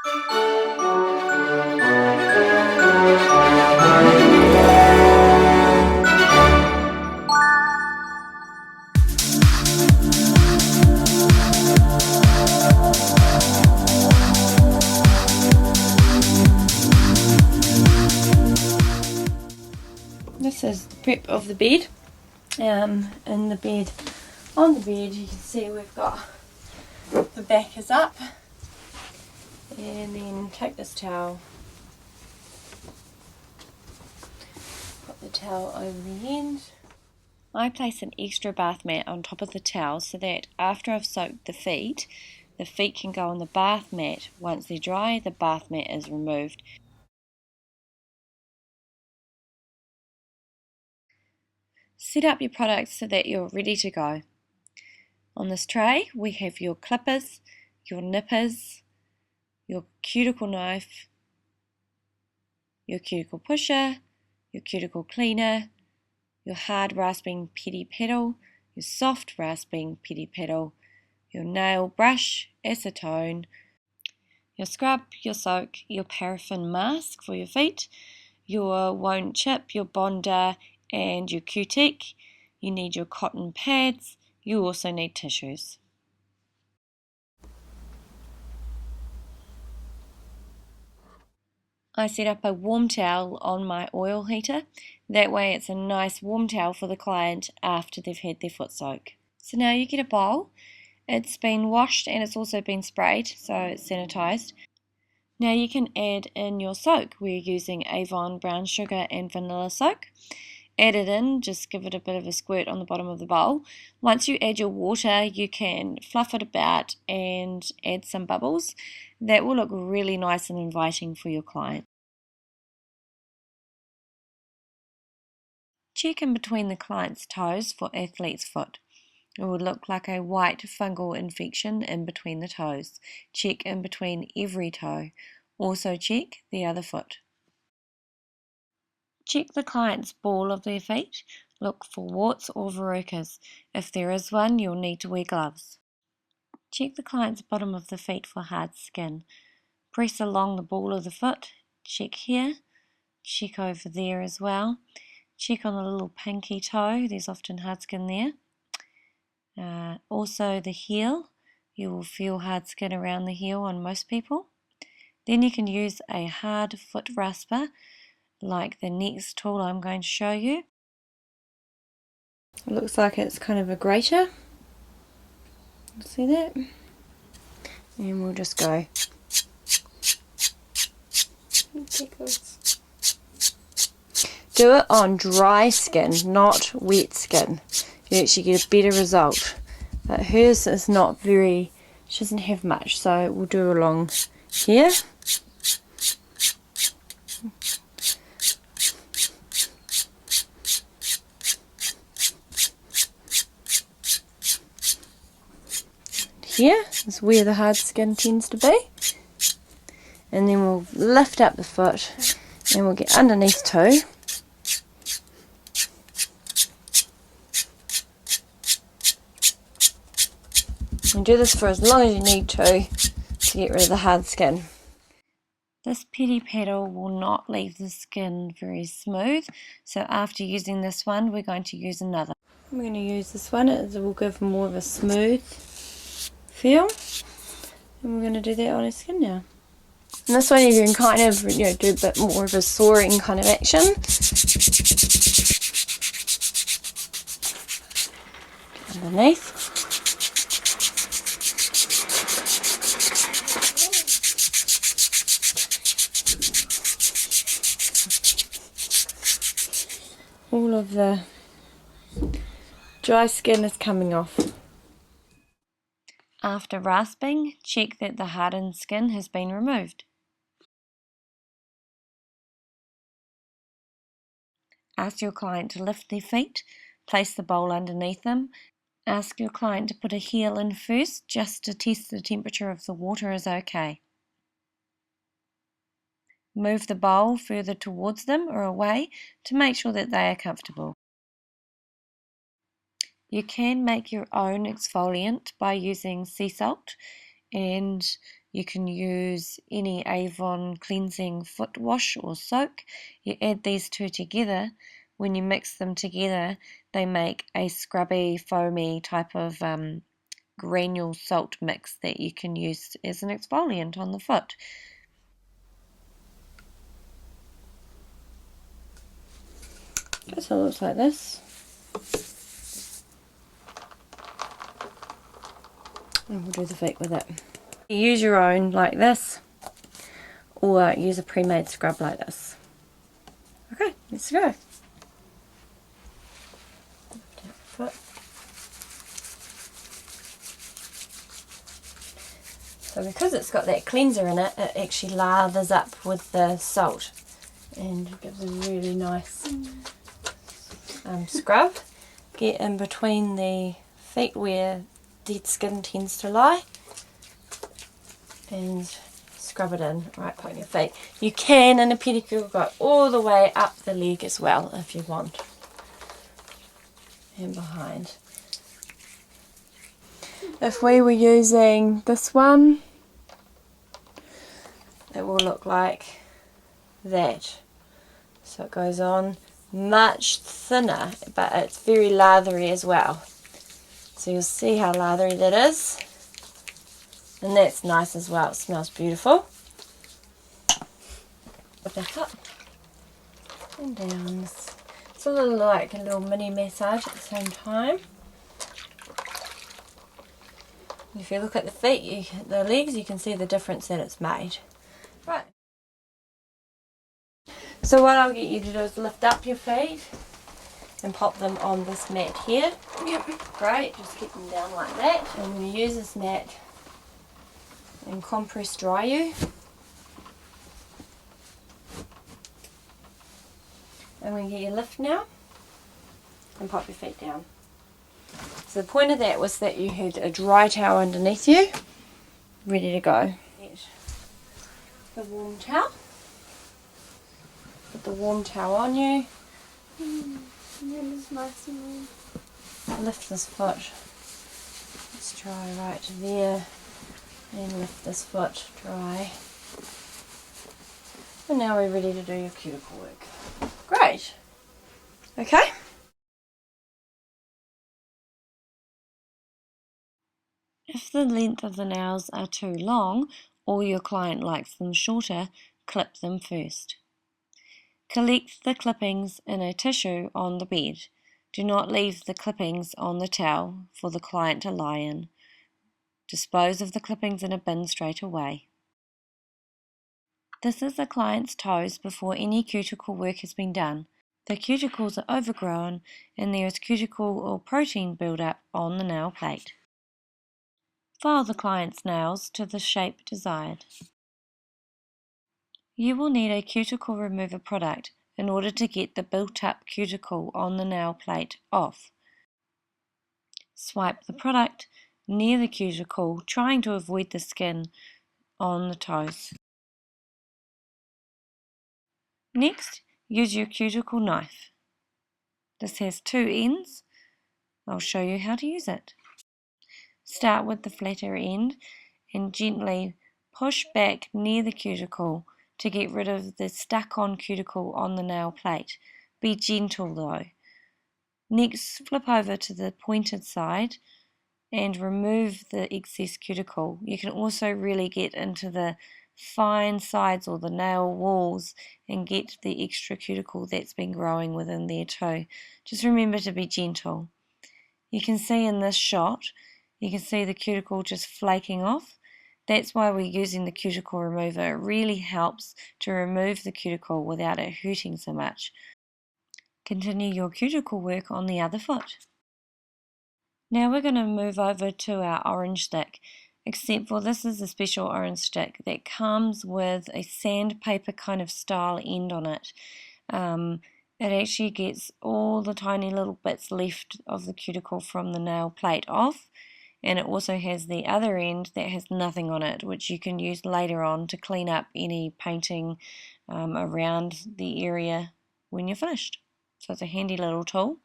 This is the prep of the bed. On the bed you can see we've got the back is up, and then take this towel, put the towel over the end. I place an extra bath mat on top of the towel so that after I've soaked the feet can go on the bath mat. Once they're dry, the bath mat is removed. Set up your products so that you're ready to go. On this tray we have your clippers, your nippers, your cuticle knife, your cuticle pusher, your cuticle cleaner, your hard rasping Pedi pedal, your soft rasping Pedi pedal, your nail brush, acetone, your scrub, your soak, your paraffin mask for your feet, your won't chip, your bonder, and your Cutique. You need your cotton pads. You also need tissues. I set up a warm towel on my oil heater. That way it's a nice warm towel for the client after they've had their foot soak. So now you get a bowl. It's been washed and it's also been sprayed, so it's sanitized. Now you can add in your soak. We're using Avon brown sugar and vanilla soak. Add it in, just give it a bit of a squirt on the bottom of the bowl. Once you add your water, you can fluff it about and add some bubbles. That will look really nice and inviting for your client. Check in between the client's toes for athlete's foot. It would look like a white fungal infection in between the toes. Check in between every toe. Also check the other foot. Check the client's ball of their feet. Look for warts or verrucas. If there is one, you'll need to wear gloves. Check the client's bottom of the feet for hard skin. Press along the ball of the foot. Check here. Check over there as well. Check on the little pinky toe. There's often hard skin there. Also the heel. You will feel hard skin around the heel on most people. Then you can use a hard foot rasper like the next tool I'm going to show you. It looks like it's kind of a grater. See that? And we'll just go. Do it on dry skin, not wet skin. You actually get a better result. But hers is not very, she doesn't have much, so we'll do along here. Here is where the hard skin tends to be, and then we'll lift up the foot and we'll get underneath too. And do this for as long as you need to get rid of the hard skin. This Pedi paddle will not leave the skin very smooth, so after using this one we're going to use another. I'm going to use this one, it will give more of a smooth feel, and we're going to do that on our skin now. And this one you can kind of do a bit more of a soaring kind of action. Underneath. All of the dry skin is coming off. After rasping, check that the hardened skin has been removed. Ask your client to lift their feet, place the bowl underneath them. Ask your client to put a heel in first, just to test the temperature of the water is okay. Move the bowl further towards them or away to make sure that they are comfortable. You can make your own exfoliant by using sea salt and you can use any Avon cleansing foot wash or soak. You add these two together. When you mix them together, they make a scrubby, foamy type of granule salt mix that you can use as an exfoliant on the foot. So it looks like this. And we'll do the feet with it. You use your own like this, or use a pre-made scrub like this. Okay, let's go. Foot. So because it's got that cleanser in it, it actually lathers up with the salt and gives a really nice scrub. Get in between the feet where dead skin tends to lie and scrub it in right on your feet. You can in a pedicure go all the way up the leg as well if you want, and behind. If we were using this one, it will look like that. So it goes on much thinner, but it's very lathery as well. So you'll see how lathery that is. And that's nice as well. It smells beautiful. Back up and down. It's a little like a little mini massage at the same time. If you look at the feet, the legs, you can see the difference that it's made. Right. So what I'll get you to do is lift up your feet and pop them on this mat here. Yep. Great. Just keep them down like that. I'm going to use this mat and compress dry you. I'm going to get you lift now and pop your feet down. So the point of that was that you had a dry towel underneath you, ready to go. Get the warm towel. Put the warm towel on you. That is nice and warm. Lift this foot. Let's dry right to there. And lift this foot dry. And now we're ready to do your cuticle work. Great. Okay. If the length of the nails are too long, or your client likes them shorter, clip them first. Collect the clippings in a tissue on the bed. Do not leave the clippings on the towel for the client to lie in. Dispose of the clippings in a bin straight away. This is the client's toes before any cuticle work has been done. The cuticles are overgrown and there is cuticle or protein buildup on the nail plate. File the client's nails to the shape desired. You will need a cuticle remover product in order to get the built-up cuticle on the nail plate off. Swipe the product near the cuticle, trying to avoid the skin on the toes. Next, use your cuticle knife. This has two ends. I'll show you how to use it. Start with the flatter end and gently push back near the cuticle to get rid of the stuck-on cuticle on the nail plate. Be gentle though. Next, flip over to the pointed side and remove the excess cuticle. You can also really get into the fine sides or the nail walls and get the extra cuticle that's been growing within there too. Just remember to be gentle. You can see in this shot, you can see the cuticle just flaking off. That's why we're using the cuticle remover. It really helps to remove the cuticle without it hurting so much. Continue your cuticle work on the other foot. Now we're going to move over to our orange stick, except for this is a special orange stick that comes with a sandpaper kind of style end on it. It actually gets all the tiny little bits left of the cuticle from the nail plate off. And it also has the other end that has nothing on it, which you can use later on to clean up any painting around the area when you're finished. So it's a handy little tool.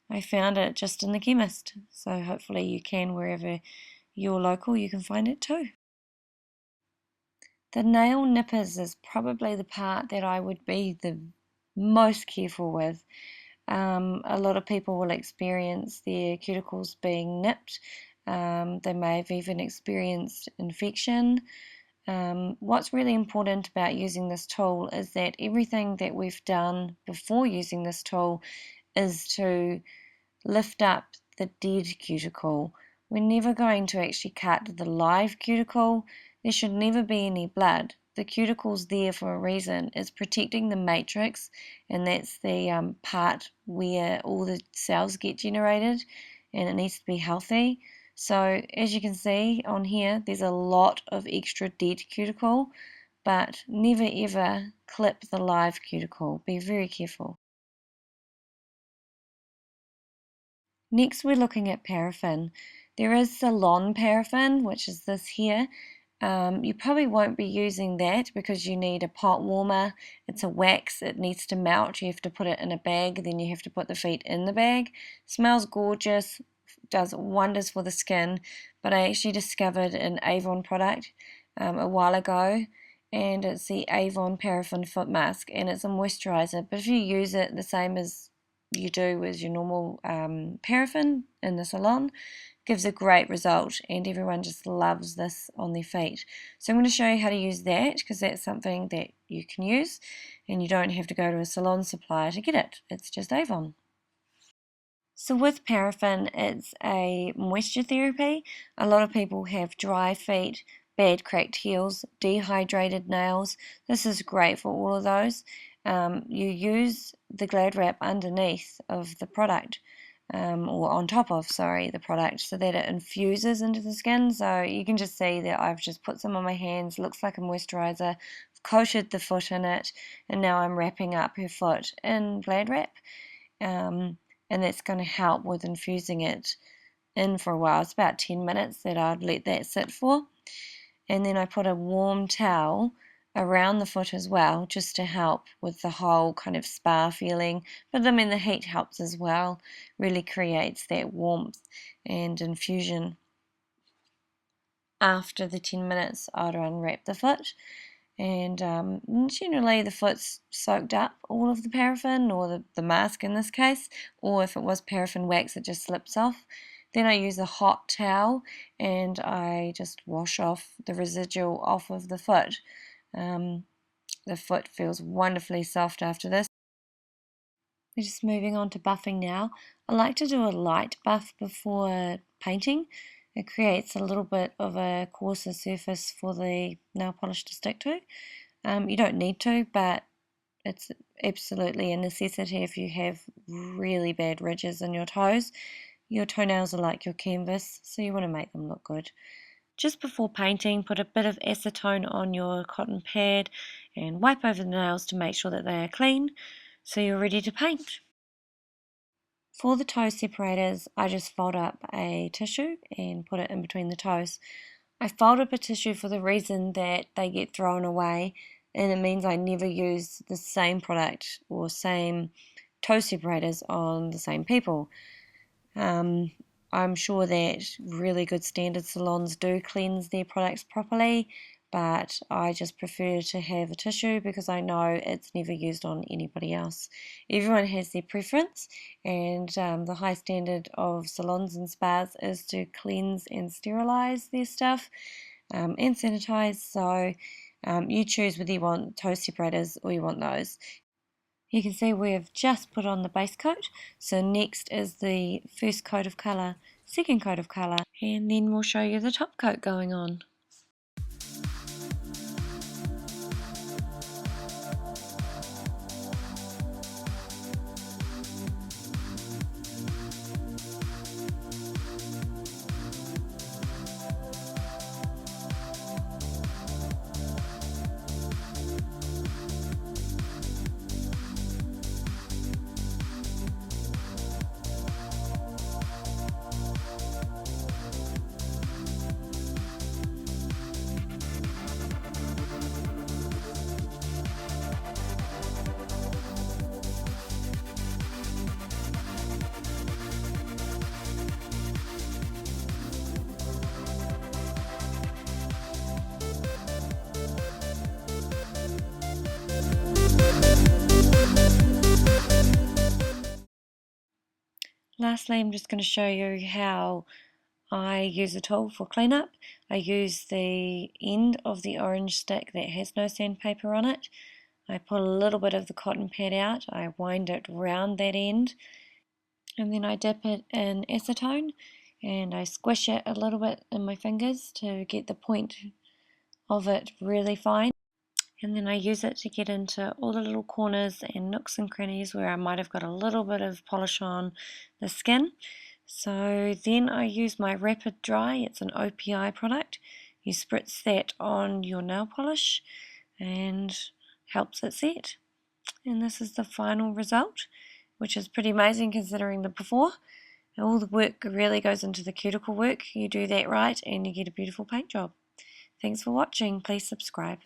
I found it just in the chemist, so hopefully you can, wherever you're local, you can find it too. The nail nippers is probably the part that I would be the most careful with. A lot of people will experience their cuticles being nipped. They may have even experienced infection. What's really important about using this tool is that everything that we've done before using this tool is to lift up the dead cuticle. We're never going to actually cut the live cuticle. There should never be any blood. The cuticle's there for a reason. It's protecting the matrix, and that's the part where all the cells get generated, and it needs to be healthy. So as you can see on here, there's a lot of extra dead cuticle, but never ever clip the live cuticle. Be very careful. Next, we're looking at paraffin. There is Salon Paraffin, which is this here. You probably won't be using that because you need a pot warmer. It's a wax, it needs to melt. You have to put it in a bag, then you have to put the feet in the bag. Smells gorgeous, does wonders for the skin, but I actually discovered an Avon product a while ago, and it's the Avon Paraffin Foot Mask, and it's a moisturizer. But if you use it the same as you do with your normal paraffin in the salon, gives a great result, and everyone just loves this on their feet. So I'm going to show you how to use that, because that's something that you can use and you don't have to go to a salon supplier to get it. It's just Avon. So with paraffin, it's a moisture therapy. A lot of people have dry feet, bad cracked heels, dehydrated nails. This is great for all of those. You use the Glad wrap underneath of the product, or on top of, sorry, the product, so that it infuses into the skin. So you can just see that I've just put some on my hands, looks like a moisturizer, coated the foot in it, and now I'm wrapping up her foot in Glad wrap. And that's going to help with infusing it in for a while. It's about 10 minutes that I'd let that sit for. And then I put a warm towel around the foot as well, just to help with the whole kind of spa feeling. But I mean, the heat helps as well, really creates that warmth and infusion. After the 10 minutes, I'd unwrap the foot, and generally the foot's soaked up all of the paraffin, or the mask in this case, or if it was paraffin wax, it just slips off. Then I use a hot towel and I just wash off the residual off of the foot. The foot feels wonderfully soft after this. We're just moving on to buffing now. I like to do a light buff before painting. It creates a little bit of a coarser surface for the nail polish to stick to. You don't need to, but it's absolutely a necessity if you have really bad ridges in your toes. Your toenails are like your canvas, so you want to make them look good. Just before painting, put a bit of acetone on your cotton pad and wipe over the nails to make sure that they are clean, so you're ready to paint. For the toe separators, I just fold up a tissue and put it in between the toes. I fold up a tissue for the reason that they get thrown away, and it means I never use the same product or same toe separators on the same people. I'm sure that really good standard salons do cleanse their products properly, but I just prefer to have a tissue because I know it's never used on anybody else. Everyone has their preference, and the high standard of salons and spas is to cleanse and sterilize their stuff and sanitize. So you choose whether you want toe separators or you want those. You can see we've just put on the base coat, so next is the first coat of colour, second coat of colour, and then we'll show you the top coat going on. lastly, I'm just going to show you how I use a tool for cleanup. I use the end of the orange stick that has no sandpaper on it. I pull a little bit of the cotton pad out, I wind it round that end, and then I dip it in acetone and I squish it a little bit in my fingers to get the point of it really fine. And then I use it to get into all the little corners and nooks and crannies where I might have got a little bit of polish on the skin. So then I use my Rapid Dry. It's an OPI product. You spritz that on your nail polish and helps it set. And this is the final result, which is pretty amazing considering the before. All the work really goes into the cuticle work. You do that right and you get a beautiful paint job. Thanks for watching. Please subscribe.